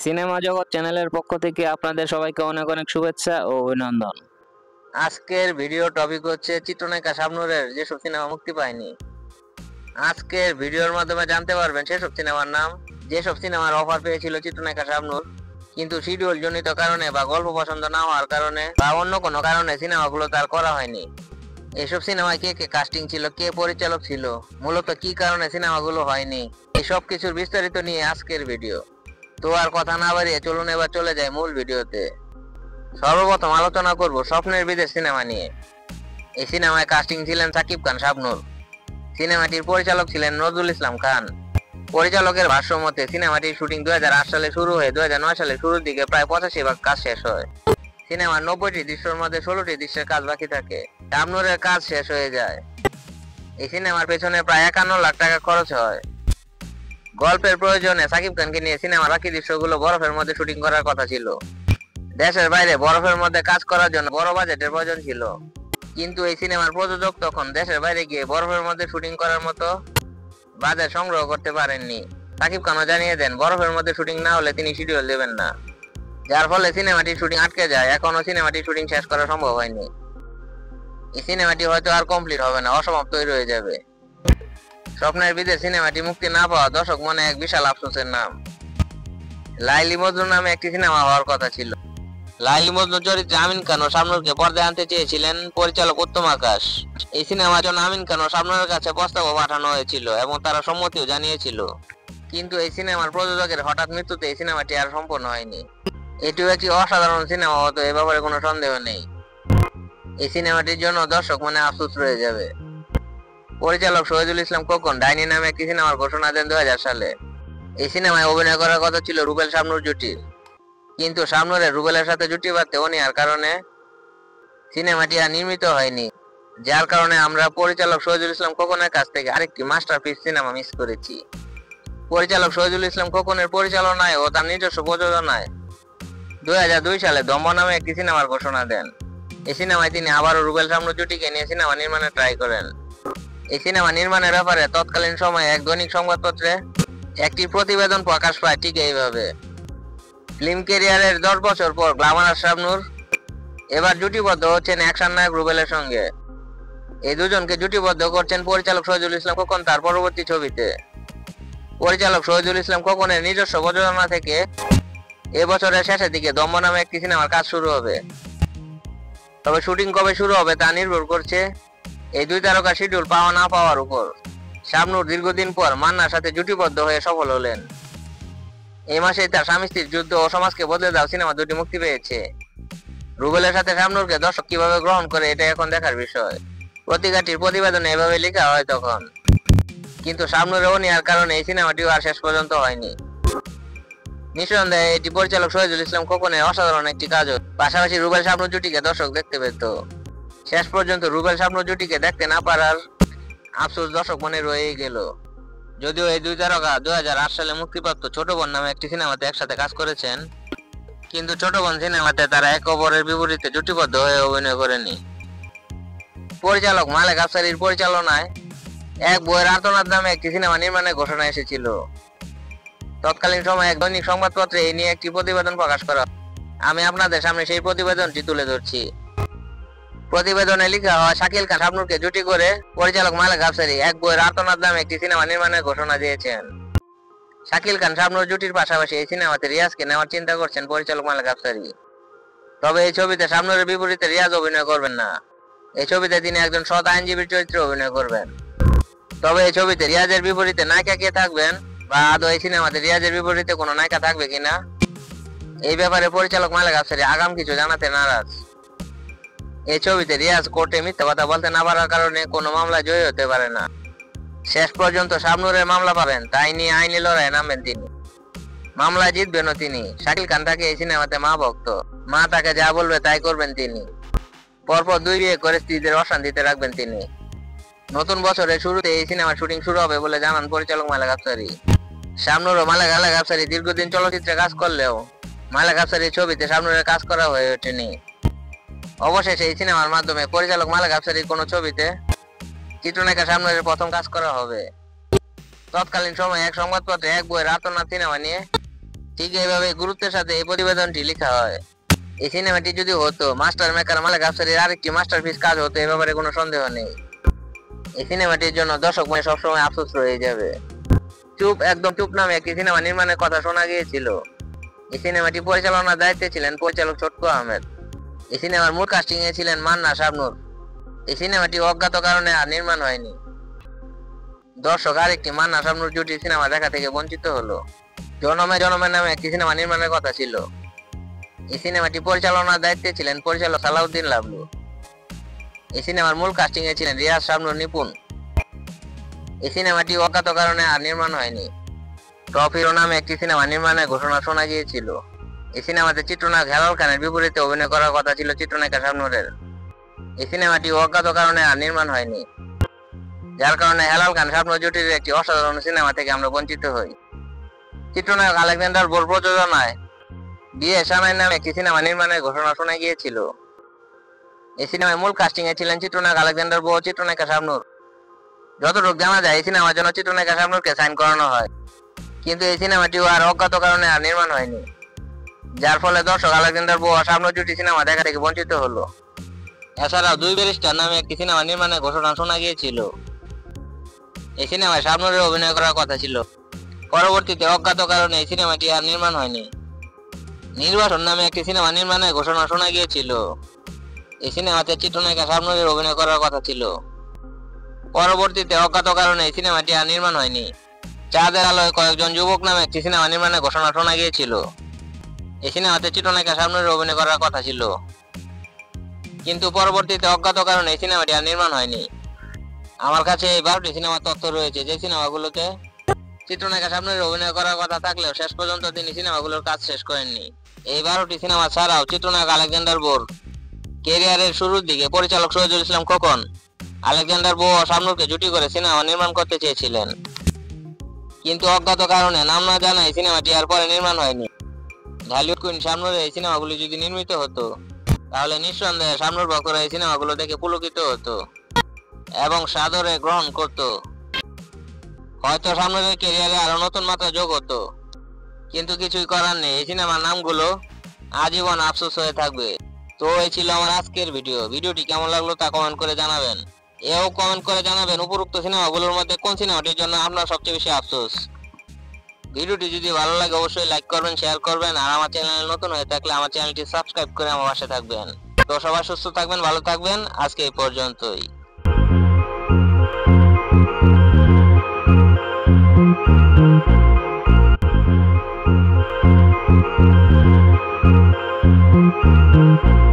Cinema জগৎ চ্যানেলের পক্ষ থেকে আপনাদের সবাইকে অনেক অনেক শুভেচ্ছা ও অভিনন্দন। আজকের ভিডিও টপিক হচ্ছে চিত্রনায়িকা শাবনূরের যেসব সিনেমা মুক্তি পায়নি। আজকের ভিডিওর মাধ্যমে জানতে পারবেন সেসব সিনেমার নাম যেসব সিনেমার অফার পেয়েছিল চিত্রনায়িকা শাবনূর, কিন্তু শিডিউল জনিত কারণে বা গল্প পছন্দ না হওয়ার কারণে বা অন্য কোনো কারণে সিনেমাগুলো তার করা হয়নি। এসব সিনেমায় কে কে কাস্টিং ছিল, কে পরিচালক ছিল, মূলত কি কারণে সিনেমাগুলো হয়নি, এসব কিছুর বিস্তারিত নিয়ে আজকের ভিডিও। তো আর কথা না বাড়িয়ে চলুন এবার চলে যায় মূল ভিডিওতে। সর্বপ্রথম আলোচনা করব স্বপ্নের বিদেশ সিনেমা নিয়ে। এই সিনেমায় কাস্টিং ছিলেন সাকিব খান, শাবনূর। সিনেমাটির পরিচালক ছিলেন নজরুল ইসলাম খান। পরিচালকের ভাষ্য মতে সিনেমাটির শুটিং 2008 সালে শুরু হয়ে 2009 সালের শুরুর দিকে প্রায় 85% কাজ শেষ হয়। সিনেমার 90টি দৃশ্যের মধ্যে 16টি দৃশ্যের কাজ বাকি থাকে। শাবনূরের কাজ শেষ হয়ে যায়। এই সিনেমার পেছনে প্রায় 51 লাখ টাকা খরচ হয়। গল্পের প্রয়োজনে সাকিব খানকে নিয়ে সিনেমার বাকি দৃশ্যগুলো বরফের মধ্যে শুটিং করার কথা ছিল। দেশের বাইরে বরফের মধ্যে কাজ করার জন্য বড় বাজেটের প্রয়োজন ছিল, কিন্তু এই সিনেমার প্রযোজক তখন দেশের বাইরে গিয়ে বরফের মধ্যে শুটিং করার মতো বাজেট সংগ্রহ করতে পারেননি। সাকিব খানও জানিয়ে দেন বরফের মধ্যে শুটিং না হলে তিনি শিডিউল দেবেন না, যার ফলে সিনেমাটির শুটিং আটকে যায়। এখনো সিনেমাটির শুটিং শেষ করা সম্ভব হয়নি। এই সিনেমাটি হয়তো আর কমপ্লিট হবে না, অসমাপ্তই রয়ে যাবে। স্বপ্নের বিদেশ সিনেমাটি মুক্তি না পাওয়া দর্শক মনে এক বিশাল আফসোসের নাম। লাইলি মজনু নামে একটি সিনেমা হওয়ার কথা ছিল। লাইলি মজনু চরিত্রে আমিন খান ও শাবনূরকে পর্দায় আনতে চেয়েছিলেন পরিচালক উত্তম আকাশ। এই সিনেমার জন্য আমিন খান ও শাবনূরের কাছে প্রস্তাবও পাঠানো হয়েছিল এবং তারা সম্মতিও জানিয়েছিল, কিন্তু এই সিনেমার প্রযোজকের হঠাৎ মৃত্যুতে এই সিনেমাটি আর সম্পন্ন হয়নি। এটিও একটি অসাধারণ সিনেমা হতো, এ ব্যাপারে কোনো সন্দেহ নেই। এই সিনেমাটির জন্য দর্শক মনে আফসোস রয়ে যাবে। পরিচালক শহীদুল ইসলাম খোকন ডাইনি নামে একটি সিনেমার ঘোষণা দেন 2000 সালে। এই সিনেমায় অভিনয় করার কথা ছিল রুবেল শাবনূর জুটির, কিন্তু শাবনূরের রুবেলের সাথে জুটি বাঁধতে অনীহার কারণে সিনেমাটি আর নির্মিত হয়নি, যার কারণে আমরা পরিচালক শহীদুল ইসলাম খোকনের কাছ থেকে আরেকটি মাস্টারপিস সিনেমা মিস করেছি। পরিচালক শহীদুল ইসলাম খোকনের পরিচালনায় ও তার নিজস্ব প্রযোজনায় 2002 সালে দম্ভ নামে একটি সিনেমার ঘোষণা দেন। এই সিনেমায় তিনি আবারও রুবেল শাবনূর জুটিকে নিয়ে সিনেমা নির্মাণে ট্রাই করেন। এই সিনেমা নির্মাণের ব্যাপারে তৎকালীন সময়ে এক দৈনিক সংবাদপত্রে একটি প্রতিবেদন প্রকাশ পায় ঠিক এইভাবে: ফিল্ম ক্যারিয়ারের 10 বছর পর গ্ল্যামারাস শাবনূর এবার জুটিবদ্ধ হচ্ছেন অ্যাকশন নায়ক রুবেলের সঙ্গে। এই দুজনকে জুটিবদ্ধ করছেন পরিচালক শহীদুল ইসলাম খোকন তার পরবর্তী ছবিতে। পরিচালক শহীদুল ইসলাম খোকনের নিজস্ব প্রযোজনা থেকে এবছরের শেষের দিকে দম্ভ নামে একটি সিনেমার কাজ শুরু হবে। তবে শুটিং কবে শুরু হবে তা নির্ভর করছে এই দুই তারকা শিডিউল পাওয়া না পাওয়ার উপর। শাবনূর দীর্ঘদিন পর মান্নার সাথে জুটিবদ্ধ হয়ে সফল হলেন। এই মাসেই তার স্বামী স্ত্রীর যুদ্ধ ও সমাজকে বদলে দাও সিনেমা দুটি মুক্তি পেয়েছে। রুবেলের সাথে শাবনূরকে দর্শক কিভাবে গ্রহণ করে এটা এখন দেখার বিষয়। পত্রিকাটির প্রতিবেদনে এভাবে লেখা হয় তখন, কিন্তু শাবনূরের অনীহার কারণে এই সিনেমাটিও আর শেষ পর্যন্ত হয়নি। নিঃসন্দেহে এটি পরিচালক শহীদুল ইসলাম খোকনের অসাধারণ একটি কাজ, পাশাপাশি রুবেল শাবনূর জুটিকে দর্শক দেখতে পেত। শেষ পর্যন্ত রুবেল শাবনূর জুটিকে দেখতে না পারার আফসোস দর্শক মনে রয়েই গেল। যদিও এই দুই তারকা 2008 সালে মুক্তিপ্রাপ্ত ছোট বোন নামে একটি সিনেমাতে একসাথে কাজ করেছেন, কিন্তু ছোট বোন সিনেমাতে তারা একে অপরের বিপরীতে জুটিবদ্ধ হয়ে অভিনয় করেনি। পরিচালক মালেক আফসারীর পরিচালনায় এক বইয়ের আর্তনাদ নামে একটি সিনেমা নির্মাণের ঘোষণা এসেছিল। তৎকালীন সময়ে এক দৈনিক সংবাদপত্রে এই নিয়ে একটি প্রতিবেদন প্রকাশ করা। আমি আপনাদের সামনে সেই প্রতিবেদনটি তুলে ধরছি। প্রতিবেদনে লেখা হয়, শাকিল খান শাবনূরকে জুটি করে পরিচালক মালেক আফসারী এক বইয়ের আর্তনাদ নামে একটি সিনেমা নির্মাণের ঘোষণা দিয়েছেন। শাকিল খান শাবনূর জুটির পাশাপাশি এই সিনেমাতে রিয়াজকে নেওয়ার চিন্তা করছেন পরিচালক মালেক আফসারী। তবে এই ছবিতে শাবনূরের বিপরীতে রিয়াজ অভিনয় করবেন না। এই ছবিতে তিনি একজন সৎ আইনজীবীর চরিত্রে অভিনয় করবেন। তবে এই ছবিতে রিয়াজের বিপরীতে নায়িকা কে থাকবেন বা আদৌ এই সিনেমাতে রিয়াজের বিপরীতে কোনো নায়িকা থাকবে কিনা, এই ব্যাপারে পরিচালক মালেক আফসারী আগাম কিছু জানাতে নারাজ। এই ছবিতে রিয়াজ কোর্টে মিথ্যা কথা বলতে না পারার কারণে কোনো মামলায় জয়ী হতে পারে না। শেষ পর্যন্ত শাবনূরের মামলা পাবেন, তাই নিয়ে আইনি লড়াইয়ে নামবেন তিনি। মামলায় জিতবেনও তিনি। শাকিল খান তাকে এই সিনেমাতে মা ভক্ত, মা তাকে যা বলবে তাই করবেন তিনি। পরপর 2 বিয়ে করে স্ত্রীদের অশান্তিতে রাখবেন তিনি। নতুন বছরের শুরুতে এই সিনেমার শুটিং শুরু হবে বলে জানান পরিচালক মালেক আফসারী। শাবনূর ও মালেক আফসারী দীর্ঘদিন চলচ্চিত্রে কাজ করলেও মালেক আফসারীর ছবিতে শাবনূরের কাজ করা হয়ে ওঠেনি। অবশেষে এই সিনেমার মাধ্যমে পরিচালক মালেক আফসারীর কোনো ছবিতে চিত্রনায়িকা শাবনূরের প্রথম কাজ করা হবে। তৎকালীন সময়ে এক সংবাদপত্রে এক বইয়ের আর্তনাদ সিনেমা নিয়ে ঠিক এইভাবে গুরুত্বের সাথে এই প্রতিবেদনটি লেখা হয়। এই সিনেমাটি যদি হতো মাস্টার মেকার মালেক আফসারির আরেকটি মাস্টারপিস কাজ হতো, এ ব্যাপারে কোনো সন্দেহ নেই। এই সিনেমাটির জন্য দর্শক মনে সবসময় আফসোস রয়ে যাবে। চুপ একদম চুপ নামে একটি সিনেমা নির্মাণের কথা শোনা গিয়েছিল। এই সিনেমাটি পরিচালনার দায়িত্বে ছিলেন পরিচালক ছোটকু আহমেদ। এই সিনেমার মূল কাস্টিং এ ছিলেন মান্না শাবনূর। এই সিনেমাটি অজ্ঞাত কারণে আর নির্মাণ হয়নি। দর্শক আরেকটি মান্না শাবনূর জুটি সিনেমা দেখা থেকে বঞ্চিত হলো। জনমে জনমের নামে একটি সিনেমা নির্মাণের কথা ছিল। এই সিনেমাটি পরিচালনার দায়িত্বে ছিলেন পরিচালক সালাউদ্দিন লাবলু। এই সিনেমার মূল কাস্টিং এ ছিলেন রিয়াজ শাবনূর নিপুণ। এই সিনেমাটি অজ্ঞাত কারণে আর নির্মাণ হয়নি। টপ হিরো নামে একটি সিনেমা নির্মাণের ঘোষণা শোনা গিয়েছিল। এই সিনেমাতে চিত্রনায়ক হেলাল খানের বিপরীতে অভিনয় করার কথা ছিল চিত্রনায়িকা শাবনূরের। এই সিনেমাটি অজ্ঞাত কারণে আর নির্মাণ হয়নি, যার কারণে হেলাল খান শাবনূর জুটির একটি অসাধারণ সিনেমা থেকে আমরা বঞ্চিত হই। চিত্রনায়ক আলেকজান্ডার বোর প্রযোজনায় বিয়ে সানাই নামে একটি সিনেমা নির্মাণের ঘোষণা শোনা গিয়েছিল। এই সিনেমায় মূল কাস্টিং এ ছিলেন চিত্রনায়ক আলেকজান্ডার বো ও চিত্রনায়িকা শাবনূর। যতটুকু জানা যায় এই সিনেমার জন্য চিত্রনায়িকা শাবনূরকে সাইন করানো হয়, কিন্তু এই সিনেমাটিও আর অজ্ঞাত কারণে আর নির্মাণ হয়নি, যার ফলে দর্শক আলেকজান্ডার বো ও শাবনূর জুটি সিনেমা দেখা থেকে বঞ্চিত হলো। এছাড়াও দুই ব্যারিস্টার নামে একটি সিনেমা নির্মাণের ঘোষণা শোনা গিয়েছিল। এই সিনেমায় শাবনূরের অভিনয় করার কথা ছিল। পরবর্তীতে অজ্ঞাত কারণে এই সিনেমাটি আর নির্মাণ হয়নি। নির্বাসন নামে একটি সিনেমা নির্মাণের ঘোষণা শোনা গিয়েছিল। এই সিনেমাতে চিত্রনায়িকা শাবনূরের অভিনয় করার কথা ছিল। পরবর্তীতে অজ্ঞাত কারণে এই সিনেমাটি আর নির্মাণ হয়নি। চাঁদের আলোয় কয়েকজন যুবক নামে একটি সিনেমা নির্মাণের ঘোষণা শোনা গিয়েছিল। এই সিনেমাতে চিত্রনায়িকা শাবনূরের অভিনয় করার কথা ছিল, কিন্তু পরবর্তীতে অজ্ঞাত কারণে এই সিনেমাটি আর নির্মাণ হয়নি। আমার কাছে এই 12টি সিনেমার তথ্য রয়েছে, যে সিনেমাগুলোতে চিত্রনায়িকা শাবনূরের অভিনয় করার কথা থাকলেও শেষ পর্যন্ত তিনি সিনেমাগুলোর কাজ শেষ করেননি। এই 12টি সিনেমা ছাড়াও চিত্রনায়ক আলেকজান্ডার বোর ক্যারিয়ারের শুরুর দিকে পরিচালক শহীদুল ইসলাম খোকন আলেকজান্ডার বো ও শাবনূরকে জুটি করে সিনেমা নির্মাণ করতে চেয়েছিলেন, কিন্তু অজ্ঞাত কারণে নাম না জানায় সিনেমাটি আর পরে নির্মাণ হয়নি। ঢালিউড কুইন শাবনূরের এই সিনেমাগুলি যদি নির্মিত হতো, তাহলে নিঃসন্দেহে শাবনূর ভক্তরা এই সিনেমাগুলো দেখে পুলকিত হতো এবং সাদরে গ্রহণ করত। হয়তো শাবনূরের ক্যারিয়ারে আরো নতুন মাত্রা যোগ হতো, কিন্তু কিছুই করার নেই। এই সিনেমার নামগুলো আজীবন আফসোস হয়ে থাকবে। তো এই ছিল আমার আজকের ভিডিওটি কেমন লাগলো তা কমেন্ট করে জানাবেন। এও কমেন্ট করে জানাবেন উপরোক্ত সিনেমাগুলোর মধ্যে কোন সিনেমাটির জন্য আপনার সবচেয়ে বেশি আফসোস। ভিডিওটি যদি ভালো লাগে অবশ্যই লাইক করবেন, শেয়ার করবেন, আর আমার চ্যানেলে নতুন হয়ে থাকলে আমার চ্যানেলটি সাবস্ক্রাইব করে আমার পাশে থাকবেন। তো সবাই সুস্থ থাকবেন, ভালো থাকবেন, আজকে এই পর্যন্তই। Thank you.